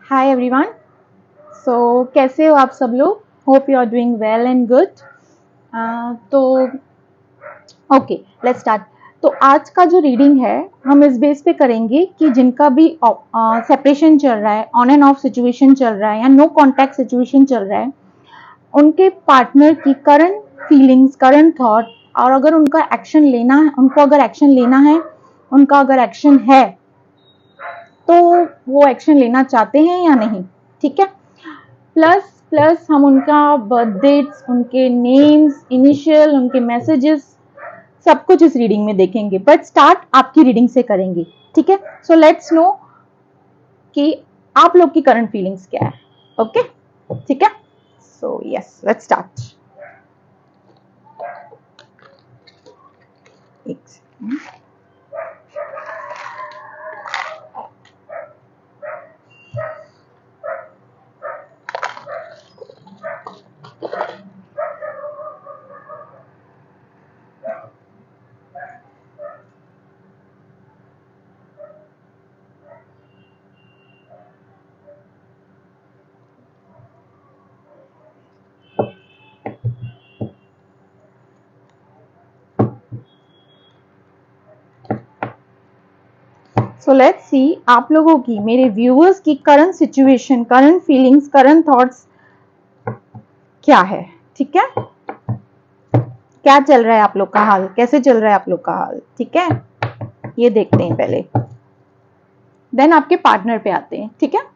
Hi everyone. सो कैसे हो आप सब लोग? Hope you are doing well and good. तो ओके, लेट्स स्टार्ट। तो आज का जो रीडिंग है हम इस बेस पे करेंगे कि जिनका भी सेपरेशन चल रहा है, ऑन एंड ऑफ सिचुएशन चल रहा है या नो कॉन्टैक्ट सिचुएशन चल रहा है, उनके पार्टनर की करंट फीलिंग्स, करंट थॉट, और अगर उनका एक्शन लेना है, उनको अगर एक्शन लेना है, उनका अगर एक्शन है तो वो एक्शन लेना चाहते हैं या नहीं। ठीक है। प्लस प्लस हम उनका बर्थ डेट्स, उनके नेम्स, इनिशियल, उनके मैसेजेस, सब कुछ इस रीडिंग में देखेंगे। बट स्टार्ट आपकी रीडिंग से करेंगे। ठीक है। सो लेट्स नो कि आप लोग की करंट फीलिंग्स क्या है। ओके, ठीक है। So yes, let's start. एक सेकंड। सो लेट्स सी आप लोगों की, मेरे व्यूअर्स की current situation, current feelings, current thoughts क्या है। ठीक है। क्या चल रहा है आप लोग का हाल, कैसे चल रहा है आप लोग का हाल। ठीक है, ये देखते हैं पहले, देन आपके पार्टनर पे आते हैं। ठीक है।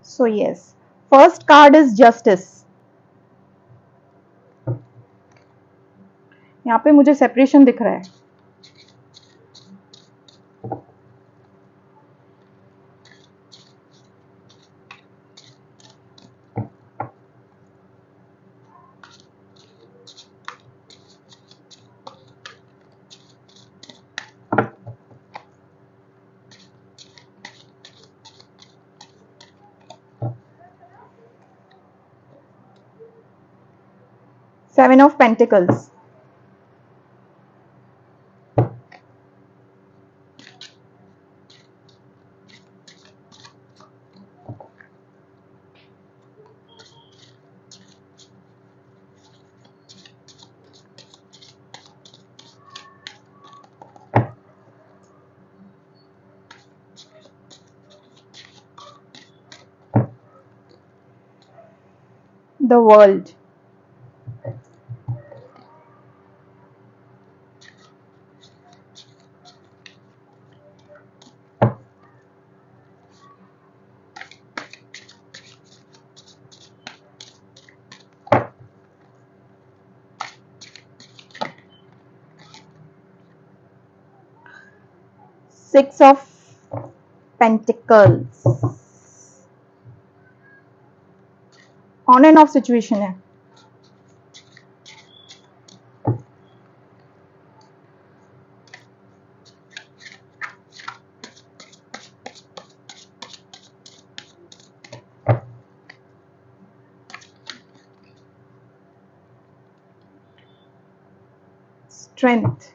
So yes, first card is justice. यहाँ पे मुझे सेपरेशन दिख रहा है। Seven of Pentacles. The World. Six of Pentacles. On end of situation है। Strength.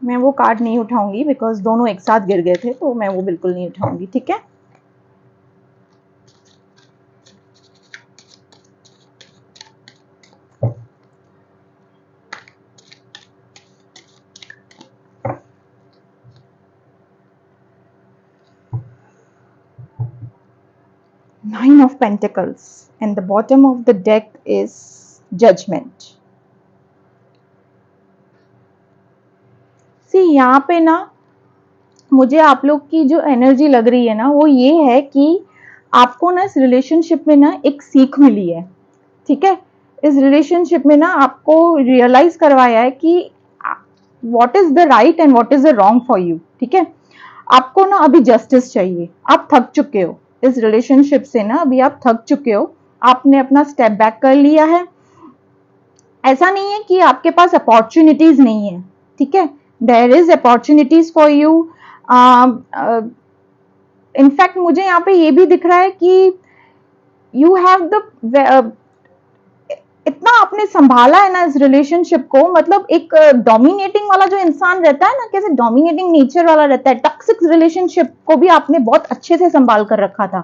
मैं वो कार्ड नहीं उठाऊंगी बिकॉज दोनों एक साथ गिर गए थे, तो मैं वो बिल्कुल नहीं उठाऊंगी। ठीक है। Nine of Pentacles and the bottom of the deck is Judgment. सी यहाँ पे ना मुझे आप लोग की जो एनर्जी लग रही है ना वो ये है कि आपको ना इस रिलेशनशिप में ना एक सीख मिली है, ठीक है। इस रिलेशनशिप में ना आपको रियलाइज करवाया है कि what is the right and what is the wrong for you, ठीक है। आपको ना अभी जस्टिस चाहिए, आप थक चुके हो इस रिलेशनशिप से ना, अभी आप थक चुके हो, आपने अपना स्टेप बैक कर लिया है। ऐसा नहीं है कि आपके पास अपॉर्चुनिटीज नहीं है, ठीक है, there is opportunities for you. In fact मुझे यहाँ पे ये भी दिख रहा है कि यू हैव द इतना आपने संभाला है ना इस रिलेशनशिप को, मतलब एक डोमिनेटिंग वाला जो इंसान रहता है ना, कैसे डोमिनेटिंग नेचर वाला रहता है, टॉक्सिक रिलेशनशिप को भी आपने बहुत अच्छे से संभाल कर रखा था,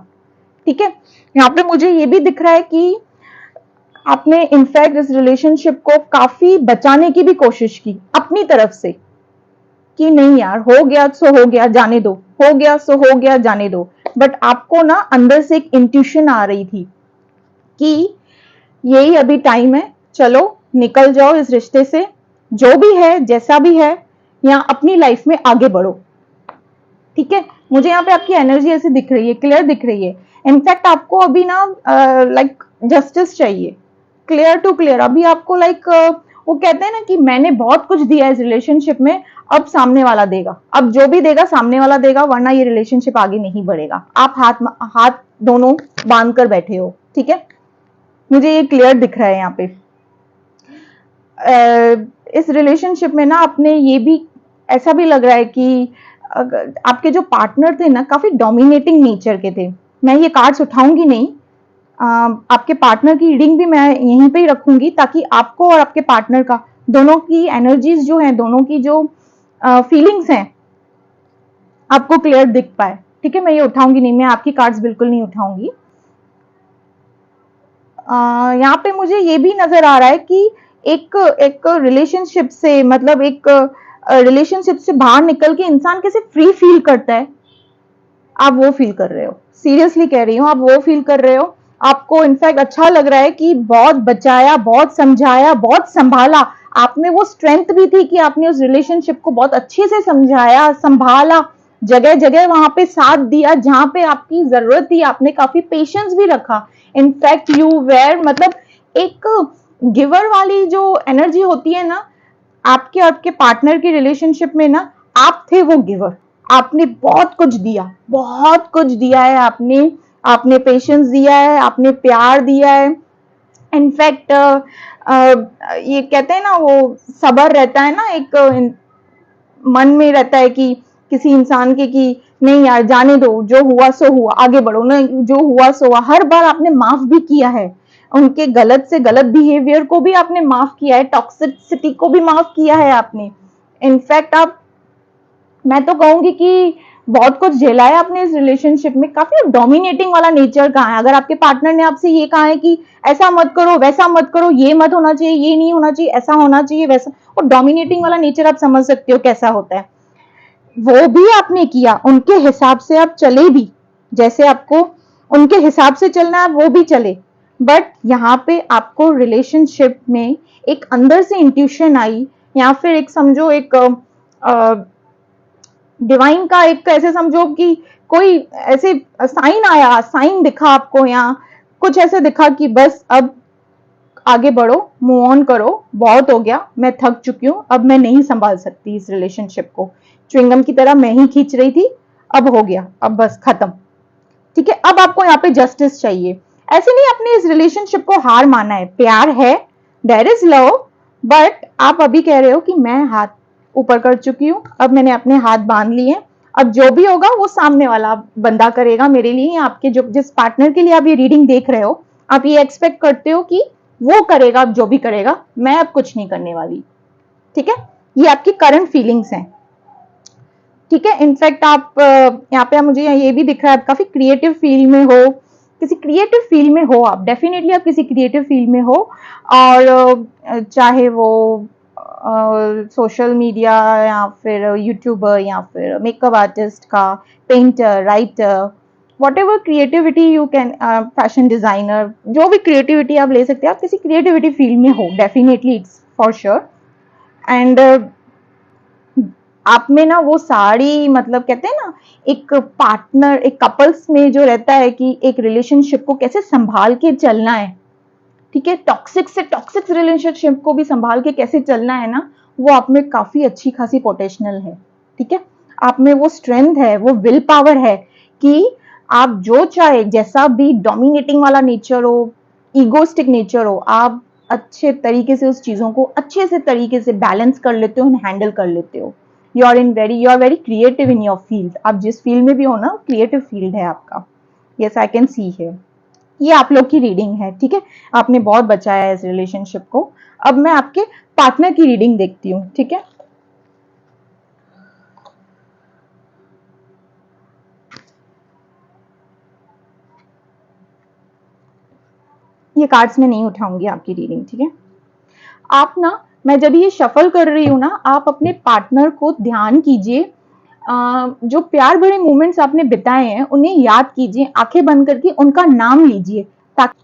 ठीक है। यहाँ पे मुझे ये भी दिख रहा है कि आपने इनफैक्ट इस रिलेशनशिप को काफी बचाने की भी कोशिश की अपनी तरफ से, कि नहीं यार हो गया सो हो गया जाने दो, हो गया सो हो गया जाने दो। बट आपको ना अंदर से एक इंट्यूशन आ रही थी कि यही अभी टाइम है, चलो निकल जाओ इस रिश्ते से, जो भी है जैसा भी है, या अपनी लाइफ में आगे बढ़ो, ठीक है। मुझे यहाँ पे आपकी एनर्जी ऐसे दिख रही है, क्लियर दिख रही है। इनफैक्ट आपको अभी ना लाइक जस्टिस चाहिए, क्लियर टू क्लियर। अभी आपको लाइक वो कहते हैं ना कि मैंने बहुत कुछ दिया इस रिलेशनशिप में, अब सामने वाला देगा, अब जो भी देगा सामने वाला देगा, वरना ये रिलेशनशिप आगे नहीं बढ़ेगा। आप हाथ हाथ दोनों बांध कर बैठे हो, ठीक है, मुझे ये क्लियर दिख रहा है यहाँ पे। इस रिलेशनशिप में ना आपने ये भी ऐसा भी लग रहा है कि आपके जो पार्टनर थे ना काफी डोमिनेटिंग नेचर के थे। मैं ये कार्ड्स उठाऊंगी नहीं, आपके पार्टनर की रीडिंग भी मैं यहीं पे ही रखूंगी, ताकि आपको और आपके पार्टनर का दोनों की एनर्जीज जो हैं, दोनों की जो फीलिंग्स हैं, आपको क्लियर दिख पाए, ठीक है। मैं ये उठाऊंगी नहीं, मैं आपकी कार्ड्स बिल्कुल नहीं उठाऊंगी। यहाँ पे मुझे ये भी नजर आ रहा है कि एक रिलेशनशिप से, मतलब एक रिलेशनशिप से बाहर निकल के इंसान कैसे फ्री फील करता है, आप वो फील कर रहे हो, सीरियसली कह रही हूँ, आप वो फील कर रहे हो। आपको इनफैक्ट अच्छा लग रहा है कि बहुत बचाया, बहुत समझाया, बहुत संभाला, आपने वो स्ट्रेंथ भी थी कि आपने उस रिलेशनशिप को बहुत अच्छे से समझाया, संभाला, जगह जगह वहां पे साथ दिया, जहां पे आपकी जरूरत थी आपने काफी पेशेंस भी रखा। इनफैक्ट यू वेयर, मतलब एक गिवर वाली जो एनर्जी होती है ना, आपके आपके पार्टनर की रिलेशनशिप में ना, आप थे वो गिवर, आपने बहुत कुछ दिया, बहुत कुछ दिया है आपने, आपने पेशेंस दिया है, आपने प्यार दिया है। इनफैक्ट ये कहते हैं ना, वो सब्र रहता है ना, एक मन में रहता है कि किसी इंसान के कि नहीं यार जाने दो, जो हुआ सो हुआ, आगे बढ़ो ना, जो हुआ सो हुआ। हर बार आपने माफ भी किया है, उनके गलत से गलत बिहेवियर को भी आपने माफ किया है, टॉक्सिसिटी को भी माफ किया है आपने। इनफैक्ट आप, मैं तो कहूंगी कि बहुत कुछ झेला है आपने इस रिलेशनशिप में। काफी डोमिनेटिंग वाला नेचर कहा है, अगर आपके पार्टनर ने आपसे ये कहा है कि ऐसा मत करो, वैसा मत करो, ये मत होना चाहिए, ये नहीं होना चाहिए, ऐसा होना चाहिए, वैसा, और डोमिनेटिंग वाला नेचर आप समझ सकते हो कैसा होता है, वो भी आपने किया। उनके हिसाब से आप चले भी, जैसे आपको उनके हिसाब से चलना है वो भी चले। बट यहाँ पे आपको रिलेशनशिप में एक अंदर से इंट्यूशन आई, या फिर एक समझो एक डिवाइन का एक ऐसे समझो कि कोई ऐसे साइन आया, साइन दिखा आपको, या कुछ ऐसे दिखा कि बस अब आगे बढ़ो, मूव ऑन करो, बहुत हो गया, मैं थक चुकी हूँ, अब मैं नहीं संभाल सकती इस रिलेशनशिप को, च्युइंगम की तरह मैं ही खींच रही थी, अब हो गया, अब बस खत्म, ठीक है। अब आपको यहाँ पे जस्टिस चाहिए। ऐसे नहीं आपने इस रिलेशनशिप को हार माना है, प्यार है, देयर इज लव, बट आप अभी कह रहे हो कि मैं हाथ ऊपर कर चुकी हूँ, अब मैंने अपने हाथ बांध लिए, अब जो भी होगा वो सामने वाला बंदा करेगा मेरे लिए। आपके जो जिस पार्टनर के लिए आप ये रीडिंग देख रहे हो, आप ये एक्सपेक्ट करते हो कि वो करेगा, अब जो भी करेगा, मैं अब कुछ नहीं करने वाली, ठीक है। ये आपकी करंट फीलिंग्स हैं, ठीक है। इनफैक्ट आप यहाँ पे मुझे ये भी दिख रहा है, आप काफी क्रिएटिव फील्ड में हो, किसी क्रिएटिव फील्ड में हो आप, डेफिनेटली आप किसी क्रिएटिव फील्ड में हो, और चाहे वो सोशल मीडिया, या फिर यूट्यूबर, या फिर मेकअप आर्टिस्ट का, painter, writer, what ever creativity you can, fashion designer, जो भी क्रिएटिविटी आप ले सकते हैं, आप किसी क्रिएटिविटी फील्ड में हो, definitely, it's for sure. And आप में ना वो सारी, मतलब कहते हैं ना, एक पार्टनर, एक कपल्स में जो रहता है कि एक रिलेशनशिप को कैसे संभाल के चलना है, ठीक है, टॉक्सिक से टॉक्सिक रिलेशनशिप को भी संभाल के कैसे चलना है ना, वो आप में काफी अच्छी खासी पोटेंशियल है, ठीक है। आप में वो स्ट्रेंथ है, वो विल पावर है कि आप जो चाहे, जैसा भी डोमिनेटिंग वाला नेचर हो, ईगोस्टिक नेचर हो, आप अच्छे तरीके से उस चीजों को अच्छे से तरीके से बैलेंस कर लेते हो, हैंडल कर लेते हो। You are very creative in your field. आप जिस फील्ड में भी हो ना, क्रिएटिव फील्ड है आपका। यस, आई कैन सी है। ये आप लोग की रीडिंग है, ठीक है। आपने बहुत बचाया है इस रिलेशनशिप को। अब मैं आपके पार्टनर की रीडिंग देखती हूँ, ठीक है। ये कार्ड्स में नहीं उठाऊंगी आपकी रीडिंग, ठीक है। आप ना, मैं जब ये शफल कर रही हूं ना, आप अपने पार्टनर को ध्यान कीजिए। जो प्यार भरे मोमेंट्स आपने बिताए हैं उन्हें याद कीजिए, आंखें बंद करके उनका नाम लीजिए, ताकि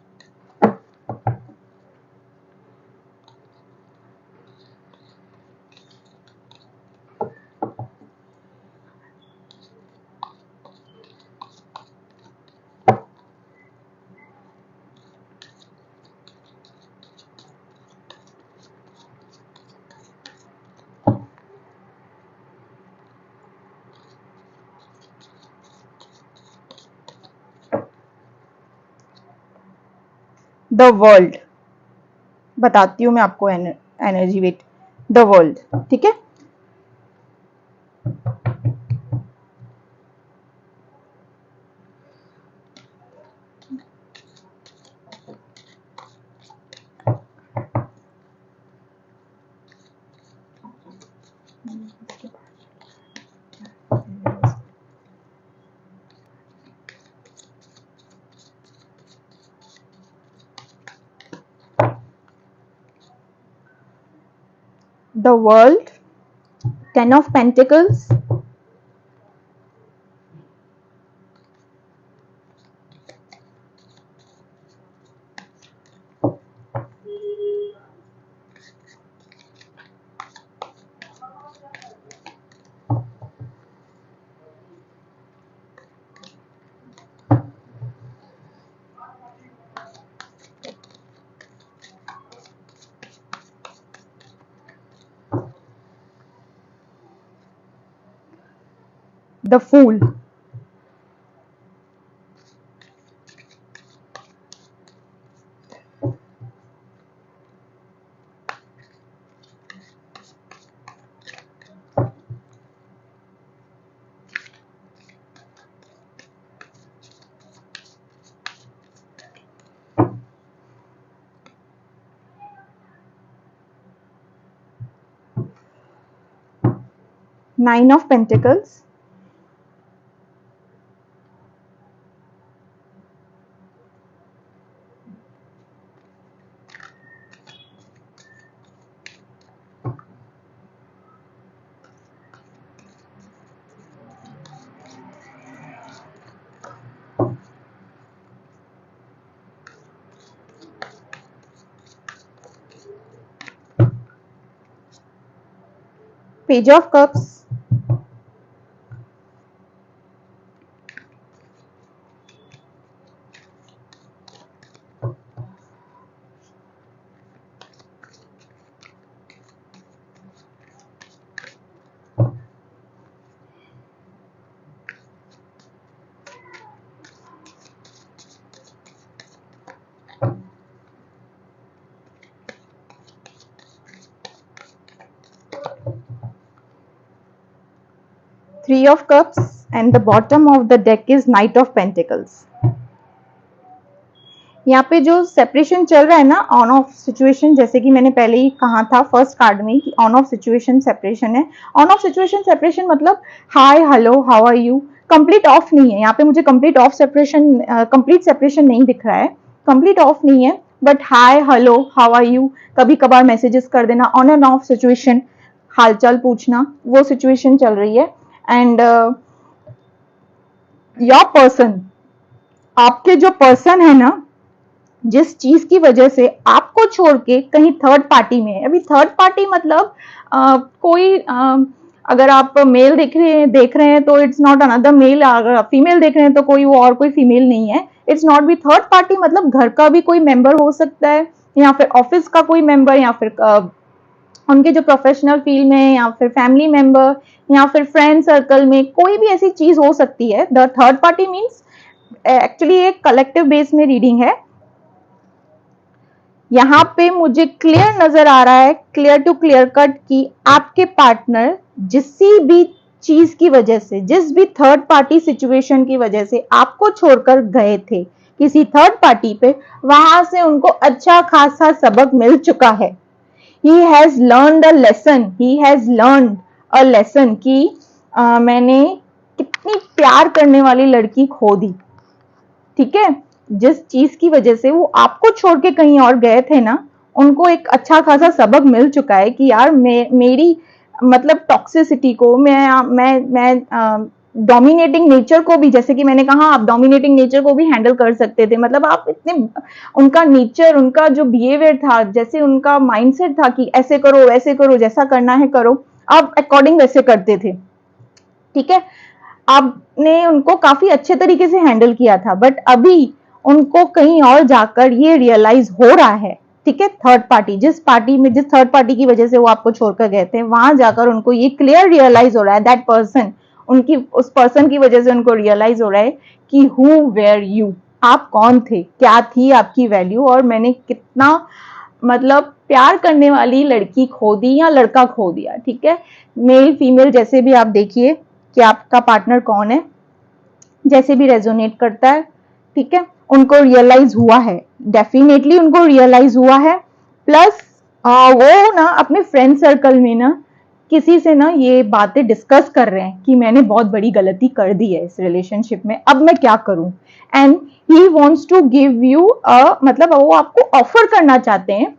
द वर्ल्ड बताती हूँ मैं आपको, एनर्जी वेट द वर्ल्ड, ठीक है। The world, 10 of Pentacles, the Fool, Nine of Pentacles, Page of Cups, Three of Cups, and the bottom of the deck is Knight of Pentacles. यहाँ पे जो separation चल रहा है ना, ऑन ऑफ सिचुएशन, जैसे कि मैंने पहले ही कहा था फर्स्ट कार्ड में कि ऑन ऑफ सिचुएशन सेपरेशन है। ऑन ऑफ सिचुएशन सेपरेशन मतलब hi, hello, how are you, complete off नहीं है। यहाँ पे मुझे complete off separation, complete separation नहीं दिख रहा है, कंप्लीट ऑफ नहीं है, but hi, hello, how are you, कभी कभार मैसेजेस कर देना, ऑन एंड ऑफ सिचुएशन, हालचाल पूछना, वो सिचुएशन चल रही है। एंड योर पर्सन, आपके जो पर्सन है ना, जिस चीज की वजह से आपको छोड़ के कहीं थर्ड पार्टी में है। अभी थर्ड पार्टी मतलब कोई अगर आप मेल देख रहे हैं तो इट्स नॉट अनदर मेल, अगर आप फीमेल देख रहे हैं तो कोई वो और कोई फीमेल नहीं है। It's not be third party, मतलब घर का भी कोई मेंबर हो सकता है, या फिर ऑफिस का कोई मेंबर, या फिर उनके जो प्रोफेशनल फील्ड में, या फिर फैमिली मेंबर, या फिर फ्रेंड सर्कल में कोई भी ऐसी चीज हो सकती है। The third party means actually एक कलेक्टिव बेस में रीडिंग है। यहाँ पे मुझे क्लियर नजर आ रहा है, क्लियर टू क्लियर कट, कि आपके पार्टनर जिसी भी चीज की वजह से, जिस भी थर्ड पार्टी सिचुएशन की वजह से आपको छोड़कर गए थे किसी थर्ड पार्टी पे, वहां से उनको अच्छा खासा सबक मिल चुका है। he has learned a lesson, he has learned a lesson कि मैंने कितनी प्यार करने वाली लड़की खो दी। ठीक है, जिस चीज की वजह से वो आपको छोड़ के कहीं और गए थे ना, उनको एक अच्छा खासा सबक मिल चुका है कि यार मेरी मतलब टॉक्सिसिटी को, मैं डोमिनेटिंग नेचर को भी, जैसे कि मैंने कहा आप डोमिनेटिंग नेचर को भी हैंडल कर सकते थे, मतलब आप इतने, उनका नेचर, उनका जो बिहेवियर था, जैसे उनका माइंडसेट था कि ऐसे करो वैसे करो, जैसा करना है करो, आप अकॉर्डिंग वैसे करते थे। ठीक है, आपने उनको काफी अच्छे तरीके से हैंडल किया था, बट अभी उनको कहीं और जाकर ये रियलाइज हो रहा है। ठीक है, थर्ड पार्टी, जिस थर्ड पार्टी की वजह से वो आपको छोड़कर गए थे, वहां जाकर उनको ये क्लियर रियलाइज हो रहा है, दैट पर्सन, उस पर्सन की वजह से उनको रियलाइज हो रहा है कि हु वेयर यू, आप कौन थे, क्या थी आपकी वैल्यू, और मैंने कितना मतलब प्यार करने वाली लड़की खो दी या लड़का खो दिया। ठीक है, मेल फीमेल जैसे भी आप देखिए कि आपका पार्टनर कौन है, जैसे भी रेजोनेट करता है। ठीक है, उनको रियलाइज हुआ है, डेफिनेटली उनको रियलाइज हुआ है। प्लस वो ना अपने फ्रेंड सर्कल में ना किसी से ना ये बातें डिस्कस कर रहे हैं कि मैंने बहुत बड़ी गलती कर दी है इस रिलेशनशिप में, अब मैं क्या करूं। And he wants to give you मतलब वो आपको ऑफर करना चाहते हैं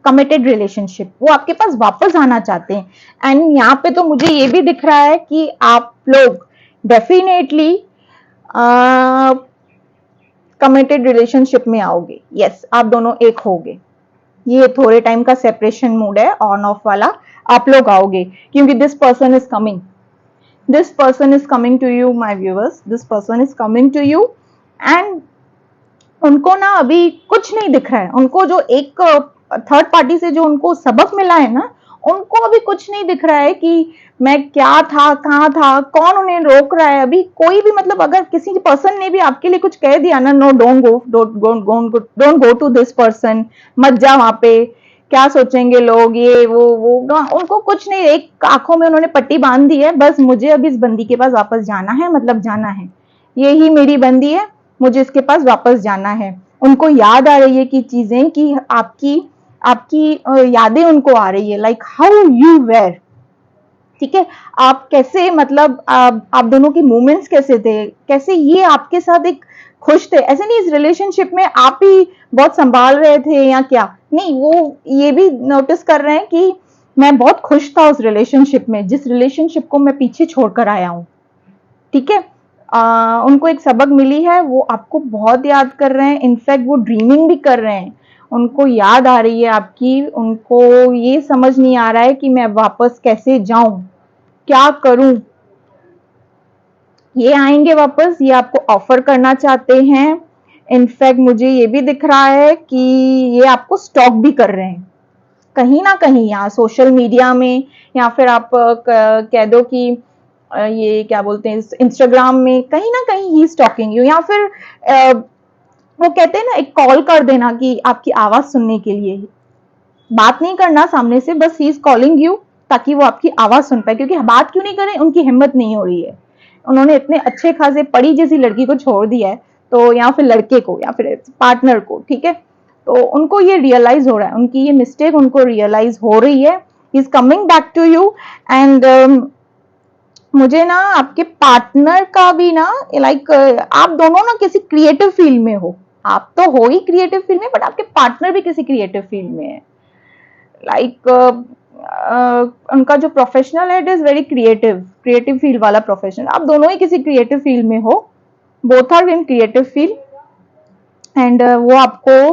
कमिटेड रिलेशनशिप, वो आपके पास वापस आना चाहते हैं। एंड यहाँ पे तो मुझे ये भी दिख रहा है कि आप लोग डेफिनेटली कमिटेड रिलेशनशिप में आओगे। यस, आप दोनों एक होगे, ये थोड़े टाइम का सेपरेशन मूड है, ऑन ऑफ वाला, आप लोग आओगे क्योंकि this person is coming, this person is coming to you my viewers, this person is coming to you. And उनको ना अभी कुछ नहीं दिख रहा है, उनको जो एक थर्ड पार्टी से जो उनको सबक मिला है ना, उनको अभी कुछ नहीं दिख रहा है कि मैं क्या था, कहाँ था, कौन उन्हें रोक रहा है। अभी कोई भी, मतलब अगर किसी पर्सन ने भी आपके लिए कुछ कह दिया ना, no don't go to this person, मत जा वहां पे, क्या सोचेंगे लोग, ये वो उनको कुछ नहीं, एक आंखों में उन्होंने पट्टी बांध दी है, बस मुझे अभी इस बंदी के पास वापस जाना है, मतलब जाना है, ये ही मेरी बंदी है, मुझे इसके पास वापस जाना है। उनको याद आ रही है कि चीजें, कि आपकी आपकी यादें उनको आ रही है, लाइक हाउ यू वेर। ठीक है, आप कैसे, मतलब आप दोनों की मूवमेंट्स कैसे थे, कैसे ये आपके साथ एक खुश थे। ऐसे नहीं इस रिलेशनशिप में आप ही बहुत संभाल रहे थे या क्या, नहीं, वो ये भी नोटिस कर रहे हैं कि मैं बहुत खुश था उस रिलेशनशिप में, जिस रिलेशनशिप को मैं पीछे छोड़कर आया हूँ। ठीक है, उनको एक सबक मिली है, वो आपको बहुत याद कर रहे हैं, इनफैक्ट वो ड्रीमिंग भी कर रहे हैं, उनको याद आ रही है आपकी, उनको ये समझ नहीं आ रहा है कि मैं वापस कैसे जाऊं, क्या करूं। ये आएंगे वापस, ये आपको ऑफर करना चाहते हैं। इनफैक्ट मुझे ये भी दिख रहा है कि ये आपको स्टॉक भी कर रहे हैं कहीं ना कहीं, यहाँ सोशल मीडिया में, या फिर आप कह दो कि ये क्या बोलते हैं, इंस्टाग्राम में, कहीं ना कहीं ही स्टॉकिंग यू, या फिर वो कहते हैं ना एक कॉल कर देना कि आपकी आवाज सुनने के लिए, बात नहीं करना सामने से, बस ही इज कॉलिंग यू ताकि वो आपकी आवाज सुन पाए, क्योंकि बात क्यों नहीं करें, उनकी हिम्मत नहीं हो रही है, उन्होंने इतने अच्छे खासे परी जैसी लड़की को छोड़ दिया है, तो या फिर लड़के को या फिर पार्टनर को। ठीक है, तो उनको ये रियलाइज हो रहा है, उनकी ये मिस्टेक उनको रियलाइज हो रही है, he is coming back to you. And मुझे ना आपके पार्टनर का भी ना, लाइक आप दोनों ना किसी क्रिएटिव फील्ड में हो, आप तो हो ही क्रिएटिव फील्ड में, बट आपके पार्टनर भी किसी क्रिएटिव फील्ड में है। लाइक उनका जो प्रोफेशनल है, it is very creative field वाला प्रोफेशनल, आप दोनों ही किसी क्रिएटिव फील्ड में हो, both are in creative field. And वो आपको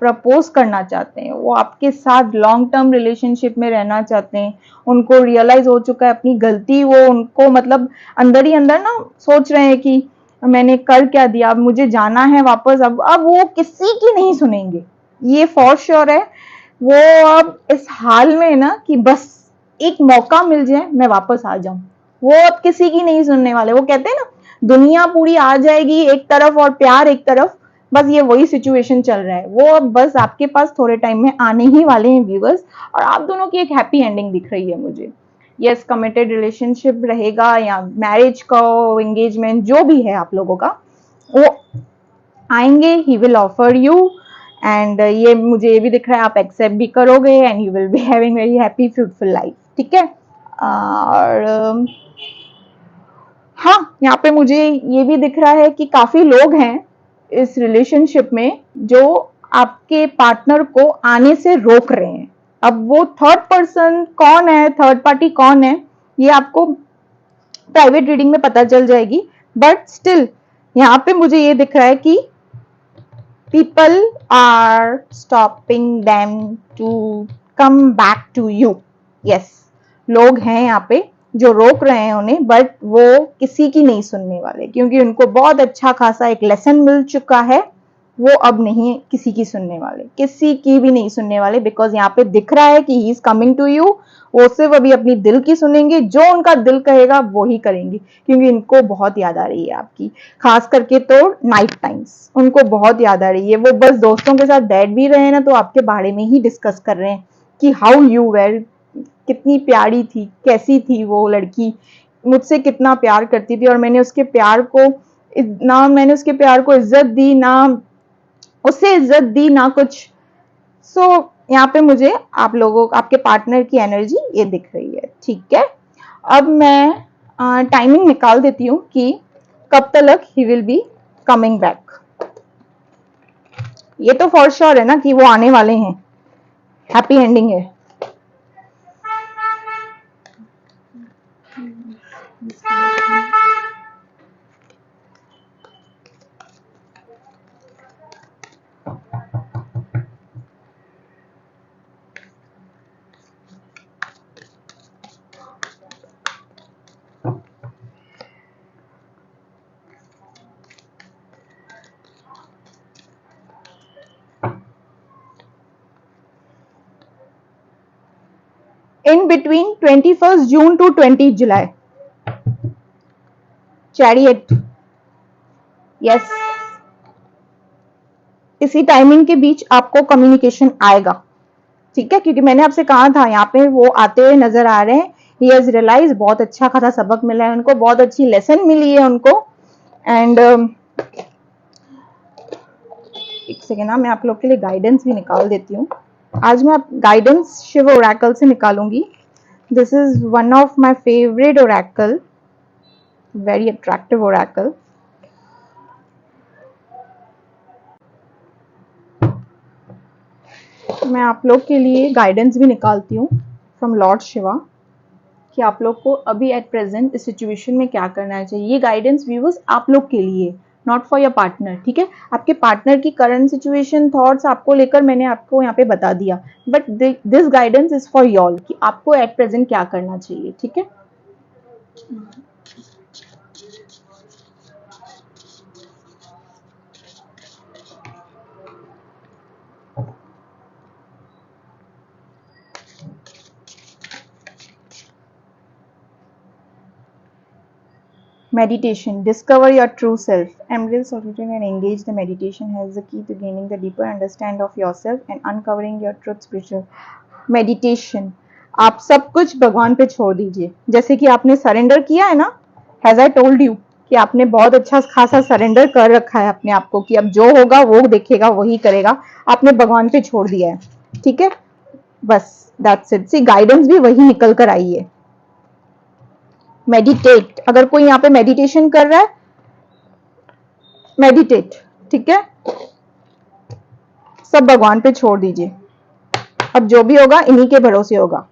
प्रपोज करना चाहते हैं, वो आपके साथ लॉन्ग टर्म रिलेशनशिप में रहना चाहते हैं। उनको रियलाइज हो चुका है अपनी गलती, वो उनको मतलब अंदर ही अंदर ना सोच रहे हैं कि मैंने कर क्या दिया, अब मुझे जाना है वापस। अब वो किसी की नहीं सुनेंगे, ये फॉर श्योर है। वो अब इस हाल में ना कि बस एक मौका मिल जाए मैं वापस आ जाऊं, वो अब किसी की नहीं सुनने वाले। वो कहते हैं ना दुनिया पूरी आ जाएगी एक तरफ और प्यार एक तरफ, बस ये वही सिचुएशन चल रहा है। वो अब बस आपके पास थोड़े टाइम में आने ही वाले हैं व्यूअर्स, और आप दोनों की एक हैप्पी एंडिंग दिख रही है मुझे। यस, कमिटेड रिलेशनशिप रहेगा या मैरिज का एंगेजमेंट जो भी है आप लोगों का, वो आएंगे, he will offer you, and ये मुझे ये भी दिख रहा है आप एक्सेप्ट भी करोगे, and you will be having very happy fruitful life. ठीक है। और हाँ, यहाँ पे मुझे ये भी दिख रहा है कि काफी लोग हैं इस रिलेशनशिप में जो आपके पार्टनर को आने से रोक रहे हैं। अब वो थर्ड पर्सन कौन है, थर्ड पार्टी कौन है, ये आपको प्राइवेट रीडिंग में पता चल जाएगी, बट स्टिल यहाँ पे मुझे ये दिख रहा है कि people are stopping them to come back to you. yes, लोग हैं यहाँ पे जो रोक रहे हैं उन्हें, बट वो किसी की नहीं सुनने वाले, क्योंकि उनको बहुत अच्छा खासा एक लेसन मिल चुका है। वो अब नहीं किसी की सुनने वाले, किसी की भी नहीं सुनने वाले, बिकॉज यहाँ पे दिख रहा है कि he is coming to you. वो सिर्फ अभी अपनी दिल की सुनेंगे, जो उनका दिल कहेगा वो ही करेंगे, क्योंकि इनको बहुत याद आ रही है आपकी, खास करके तो नाइट टाइम्स उनको बहुत याद आ रही है। वो बस दोस्तों के साथ बैठ भी रहे हैं ना तो आपके बारे में ही डिस्कस कर रहे हैं कि हाउ यू वेर, कितनी प्यारी थी, कैसी थी वो लड़की, मुझसे कितना प्यार करती थी, और मैंने उसके प्यार को ना, मैंने उसके प्यार को इज्जत दी ना, उससे इज्जत दी ना कुछ। सो यहाँ पे मुझे आप लोगों, आपके पार्टनर की एनर्जी ये दिख रही है। ठीक है। अब मैं टाइमिंग निकाल देती हूँ कि कब तक he will be coming back. ये तो फॉर श्योर है ना कि वो आने वाले हैं, हैप्पी एंडिंग है। In between 21st June to 20th July. Chariot. Yes. इसी टाइमिंग के बीच आपको कम्युनिकेशन आएगा। ठीक है, क्योंकि मैंने आपसे कहा था यहाँ पे वो आते हुए नजर आ रहे हैं। ही हैज रियलाइज, बहुत अच्छा खासा सबक मिला है उनको, बहुत अच्छी लेसन मिली है उनको। एंड एक सेकेंड ना, मैं आप लोग के लिए गाइडेंस भी निकाल देती हूँ। आज मैं गाइडेंस शिव ओरेकल से निकालूंगी। This is one of my favourite oracle, very attractive oracle. मैं आप लोग के लिए गाइडेंस भी निकालती हूँ फ्रॉम लॉर्ड शिवा कि आप लोग को अभी एट प्रेजेंट इस सिचुएशन में क्या करना चाहिए। ये गाइडेंस व्यूअर्स आप लोग के लिए, नॉट फॉर योर पार्टनर। ठीक है, आपके पार्टनर की करंट सिचुएशन, थॉट्स आपको लेकर मैंने आपको यहाँ पे बता दिया, but this guidance is for y'all कि आपको एट प्रेजेंट क्या करना चाहिए। ठीक है। Meditation. Discover your true self. Embrace solitude and engage the meditation has the key to gaining the deeper understanding of yourself and uncovering your truth spiritual. Meditation. आप सब कुछ भगवान पे छोड़ दीजिए, जैसे कि आपने सरेंडर किया है ना, हैज आई टोल्ड यू कि आपने बहुत अच्छा खासा सरेंडर कर रखा है अपने आप को कि अब जो होगा वो देखेगा, वही करेगा। आपने भगवान पे छोड़ दिया है। ठीक है, बस दैट्स इट। सी गाइडेंस भी वही निकल कर आई है। मेडिटेट, अगर कोई यहाँ पे मेडिटेशन कर रहा है, मेडिटेट। ठीक है, सब भगवान पे छोड़ दीजिए। अब जो भी होगा इन्हीं के भरोसे होगा,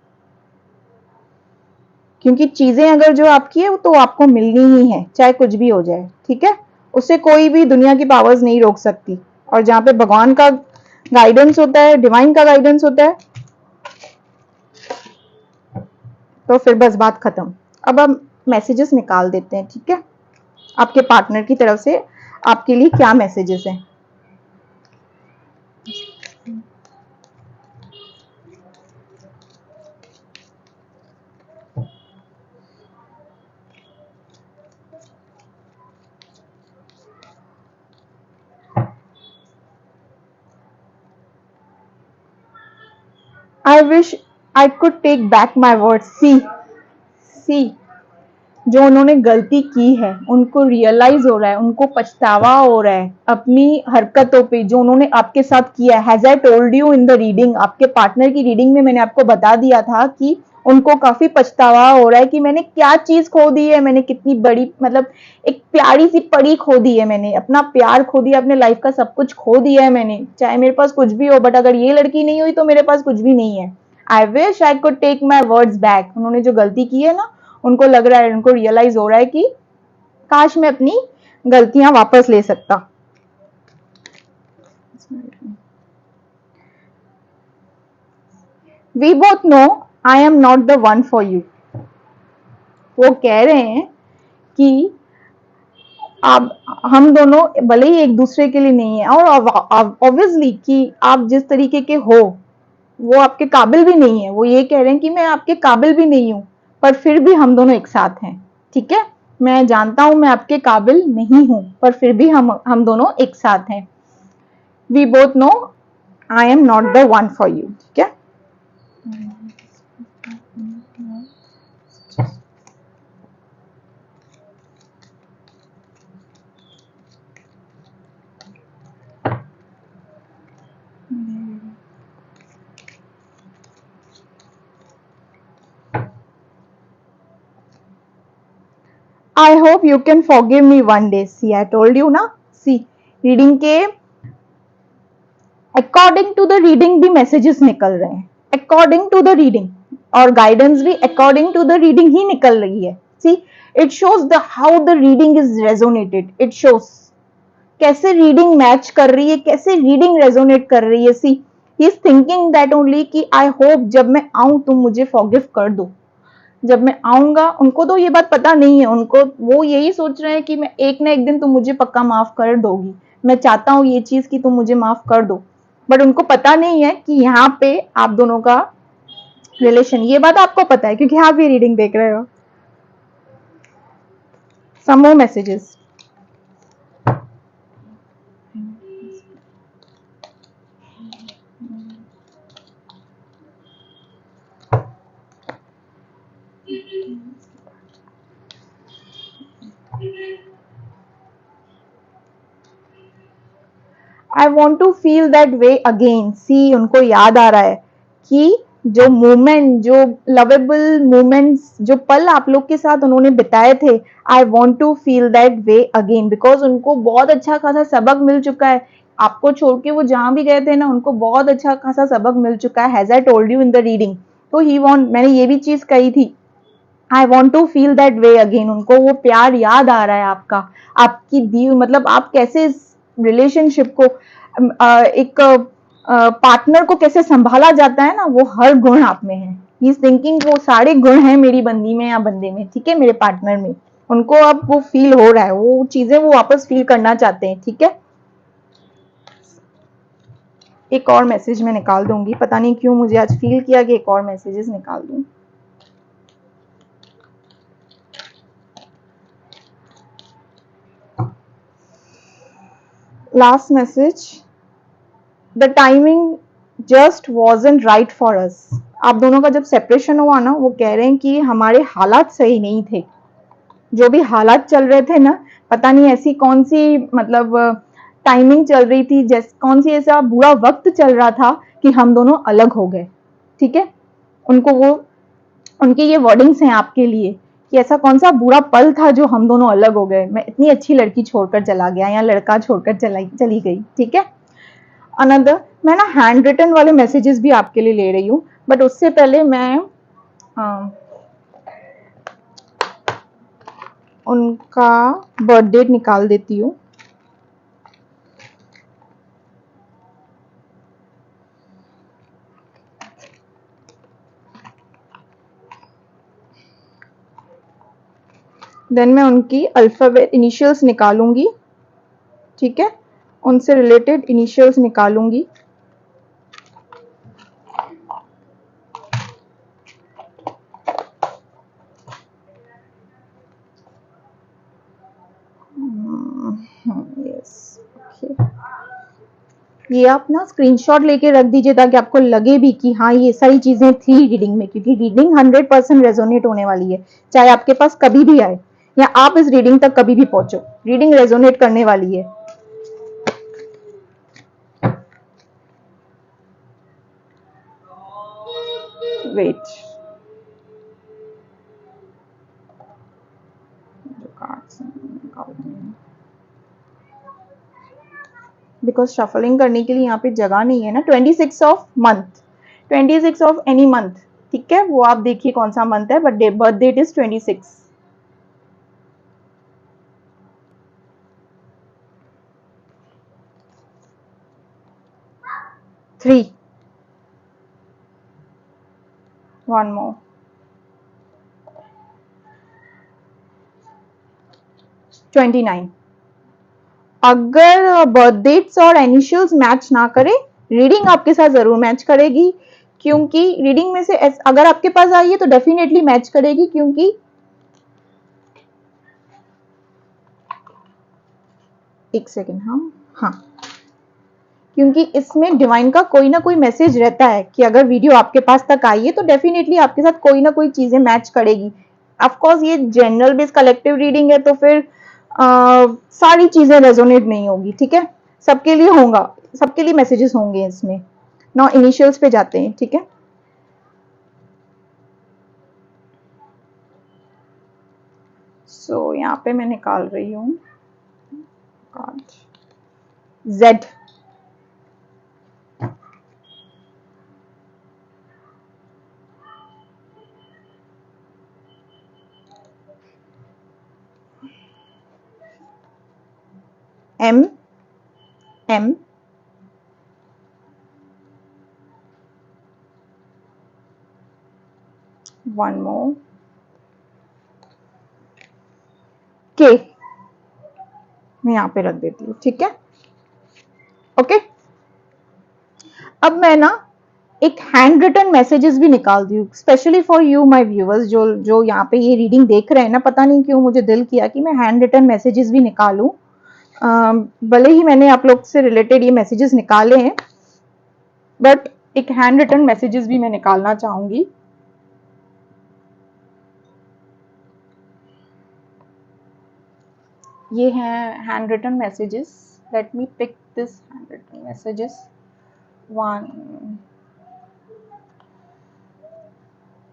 क्योंकि चीजें अगर जो आपकी है वो तो आपको मिलनी ही है, चाहे कुछ भी हो जाए। ठीक है, उसे कोई भी दुनिया की पावर्स नहीं रोक सकती। और जहाँ पे भगवान का गाइडेंस होता है, डिवाइन का गाइडेंस होता है, तो फिर बस बात खत्म। अब हम मैसेजेस निकाल देते हैं, ठीक है, आपके पार्टनर की तरफ से आपके लिए क्या मैसेजेस हैं। I wish I could take back my word. See जो उन्होंने गलती की है उनको रियलाइज हो रहा है, उनको पछतावा हो रहा है अपनी हरकतों पे जो उन्होंने आपके साथ किया है। Has I told you in the reading, आपके पार्टनर की रीडिंग में मैंने आपको बता दिया था कि उनको काफी पछतावा हो रहा है कि मैंने क्या चीज खो दी है, मैंने कितनी बड़ी मतलब एक प्यारी सी परी खो दी है, मैंने अपना प्यार खो दिया, अपने लाइफ का सब कुछ खो दिया है मैंने, चाहे मेरे पास कुछ भी हो, बट अगर ये लड़की नहीं हुई तो मेरे पास कुछ भी नहीं है। I wish I could take my words back. उन्होंने जो गलती की है ना, उनको लग रहा है, उनको रियलाइज हो रहा है कि काश मैं अपनी गलतियां वापस ले सकता। We both know I am not the one for you. वो कह रहे हैं कि आप हम दोनों भले ही एक दूसरे के लिए नहीं है, और ऑब्वियसली कि आप जिस तरीके के हो वो आपके काबिल भी नहीं है। वो ये कह रहे हैं कि मैं आपके काबिल भी नहीं हूं, पर फिर भी हम दोनों एक साथ हैं, ठीक है। मैं जानता हूं मैं आपके काबिल नहीं हूं, पर फिर भी हम दोनों एक साथ हैं। We both know I am not the one for you, ठीक है। I hope you can forgive me one day. See I told you ना। सी रीडिंग के अकॉर्डिंग टू द रीडिंग भी मैसेजेस निकल रहे हैं, अकॉर्डिंग टू द रीडिंग, और guidance भी अकॉर्डिंग टू द रीडिंग ही निकल रही है। See it shows the how the reading is resonated, it shows कैसे रीडिंग मैच कर रही है, कैसे रीडिंग रेजोनेट कर रही है। See he is thinking that only कि आई होप जब मैं आऊं तुम मुझे फॉरगिव कर दो, जब मैं आऊंगा। उनको तो ये बात पता नहीं है, उनको वो यही सोच रहे हैं कि मैं एक ना एक दिन तुम मुझे पक्का माफ कर दोगी, मैं चाहता हूं ये चीज कि तुम मुझे माफ कर दो, बट उनको पता नहीं है कि यहाँ पे आप दोनों का रिलेशन, ये बात आपको पता है क्योंकि आप ये रीडिंग देख रहे हो। Some more messages. I want to feel that way again. See उनको याद आ रहा है कि जो मोमेंट, जो लवेबल मोमेंट्स, जो पल आप लोग के साथ उन्होंने बिताए थे, I want to feel that way again, because उनको बहुत अच्छा खासा सबक मिल चुका है। आपको छोड़ के वो जहां भी गए थे ना, उनको बहुत अच्छा खासा सबक मिल चुका है, has I told you in the reading. तो ही वॉन्ट, मैंने ये भी चीज कही थी, I want to feel that way again. उनको वो प्यार याद आ रहा है आपका, आपकी दी, मतलब आप कैसे इस रिलेशनशिप को एक पार्टनर को कैसे संभाला जाता है ना, वो हर गुण आप में है। ही इज थिंकिंग वो सारे गुण हैं मेरी बंदी में या बंदे में, ठीक है, मेरे पार्टनर में। उनको अब वो फील हो रहा है, वो चीजें वो वापस फील करना चाहते हैं, ठीक है। एक और मैसेज मैं निकाल दूंगी, पता नहीं क्यों मुझे आज फील किया कि एक और मैसेजेस निकाल दूं। Last message, the timing just wasn't right for us. आप दोनों का जब सेपरेशन हुआ ना, वो कह रहे हैं कि हमारे हालात सही नहीं थे, जो भी हालात चल रहे थे ना, पता नहीं ऐसी कौन सी मतलब टाइमिंग चल रही थी, जैसे कौन सी ऐसा बुरा वक्त चल रहा था कि हम दोनों अलग हो गए, ठीक है। उनको वो, उनके ये वर्डिंग्स हैं आपके लिए कि ऐसा कौन सा बुरा पल था जो हम दोनों अलग हो गए, मैं इतनी अच्छी लड़की छोड़कर चला गया या लड़का छोड़कर चली गई, ठीक है। अनदर, मैं ना हैंड रिटन वाले मैसेजेस भी आपके लिए ले रही हूँ, बट उससे पहले मैं उनका बर्थ डेट निकाल देती हूँ। देन मैं उनकी अल्फाबेट इनिशियल्स निकालूंगी, ठीक है, उनसे रिलेटेड इनिशियल्स निकालूंगी। Yes, okay. ये आप ना स्क्रीनशॉट लेके रख दीजिए ताकि आपको लगे भी कि हाँ ये सारी चीजें थी रीडिंग में, क्योंकि रीडिंग 100% रेजोनेट होने वाली है, चाहे आपके पास कभी भी आए या आप इस रीडिंग तक कभी भी पहुंचो, रीडिंग रेजोनेट करने वाली है। वेट, बिकॉज शफलिंग करने के लिए यहाँ पे जगह नहीं है ना। 26 of month, 26 of any month, ठीक है, वो आप देखिए कौन सा मंथ है, but birth date is 26। 3, 1 more, 29। अगर बर्थ डेट्स और इनिशियल्स मैच ना करे, रीडिंग आपके साथ जरूर मैच करेगी, क्योंकि रीडिंग में से अगर आपके पास आई है तो डेफिनेटली मैच करेगी, क्योंकि एक सेकेंड, हाँ, क्योंकि इसमें डिवाइन का कोई ना कोई मैसेज रहता है कि अगर वीडियो आपके पास तक आई है तो डेफिनेटली आपके साथ कोई ना कोई चीजें मैच करेगी। ऑफकोर्स ये जनरल बेस्ड कलेक्टिव रीडिंग है, तो फिर सारी चीजें रेजोनेट नहीं होगी, ठीक है, सबके लिए होगा, सबके लिए मैसेजेस होंगे इसमें। नाउ इनिशियल्स पे जाते हैं, ठीक है। सो यहाँ पे मैं निकाल रही हूँ Z, M, M, one more, K, मैं यहाँ पे रख देती हूँ, ठीक है, ओके। अब मैं ना एक हैंड रिटन मैसेजेस भी निकाल दी हूँ specially for you my viewers, जो यहाँ पे ये रीडिंग देख रहे हैं ना, पता नहीं क्यों मुझे दिल किया कि मैं हैंड रिटन मैसेजेस भी निकालूं। भले ही मैंने आप लोग से रिलेटेड ये मैसेजेस निकाले हैं, बट एक हैंड रिटन मैसेजेस भी मैं निकालना चाहूंगी। ये हैं handwritten messages, let me pick this handwritten messages, 1,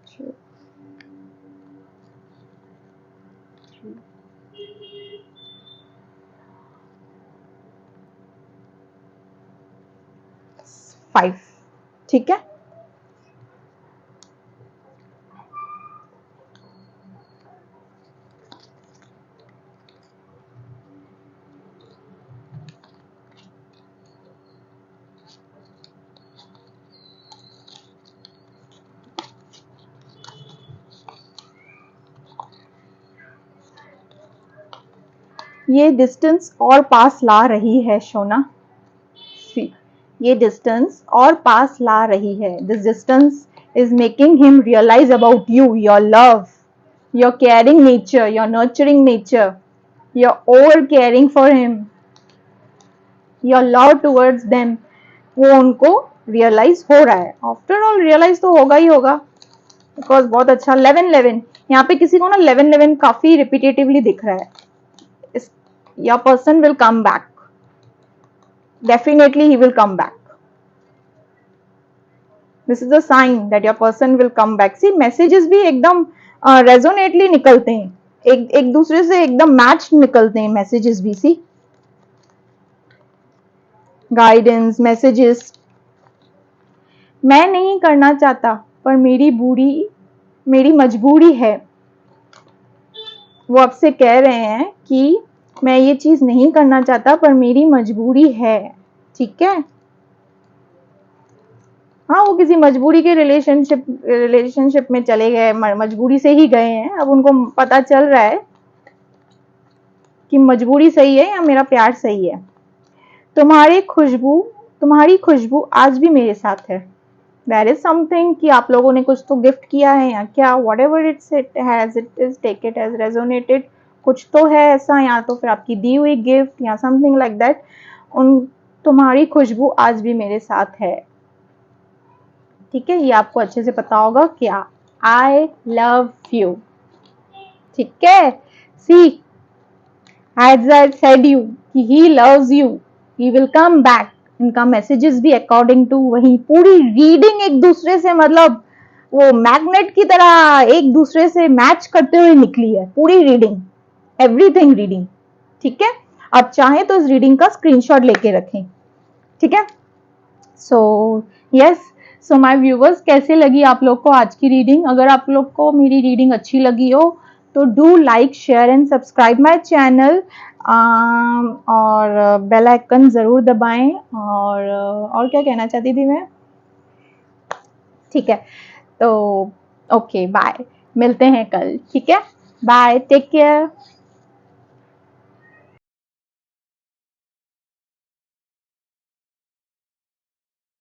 2, 3, 5, ठीक है। ये डिस्टेंस और पास ला रही है सोना, सी, ये डिस्टेंस और पास ला रही है। This distance is making him realize about you, your love, your caring nature, your nurturing nature, your over caring for him, your love towards them, वो उनको रियलाइज हो रहा है। आफ्टर ऑल रियलाइज तो होगा ही होगा, बिकॉज बहुत अच्छा 11-11, यहाँ पे किसी को ना 11-11 काफी रिपीटेटिवली दिख रहा है। Your person will come back, definitely he will come back, this is a sign that your person will come back। See, messages भी एकदम रेजोनेटली निकलते हैं, एक दूसरे से एकदम मैच निकलते हैं मैसेजेस भी। सी, गाइडेंस मैसेजेस, मैं नहीं करना चाहता पर मेरी मजबूरी है। वो आपसे कह रहे हैं कि मैं ये चीज नहीं करना चाहता पर मेरी मजबूरी है, ठीक है। हाँ, वो किसी मजबूरी के रिलेशनशिप में चले गए, मजबूरी से ही गए हैं, अब उनको पता चल रहा है कि मजबूरी सही है या मेरा प्यार सही है। तुम्हारी खुशबू आज भी मेरे साथ है। देयर इज समथिंग कि आप लोगों ने कुछ तो गिफ्ट किया है या क्या, whatever it's it has, it is take it as resonated, कुछ तो है ऐसा, या तो फिर आपकी दी हुई गिफ्ट या समथिंग लाइक दैट। उन तुम्हारी खुशबू आज भी मेरे साथ है। ठीक है, ये आपको अच्छे से पता होगा क्या, आई लव यू। ठीक है, सी as I said you कि he loves you, he will come back। इनका मैसेजेस भी अकॉर्डिंग टू वही, पूरी रीडिंग एक दूसरे से मतलब वो मैग्नेट की तरह एक दूसरे से मैच करते हुए निकली है पूरी रीडिंग, एवरीथिंग रीडिंग। ठीक है, आप चाहें तो इस रीडिंग का स्क्रीनशॉट लेके रखें। ठीक है, so yes, so my viewers, कैसे लगी आप लोग को आज की रीडिंग? अगर आप लोग को मेरी रीडिंग अच्छी लगी हो तो do like, share and subscribe my channel, और बेल आइकन जरूर दबाएं। और क्या कहना चाहती थी मैं? ठीक है, तो ओके बाय, मिलते हैं कल। ठीक है, बाय, टेक केयर।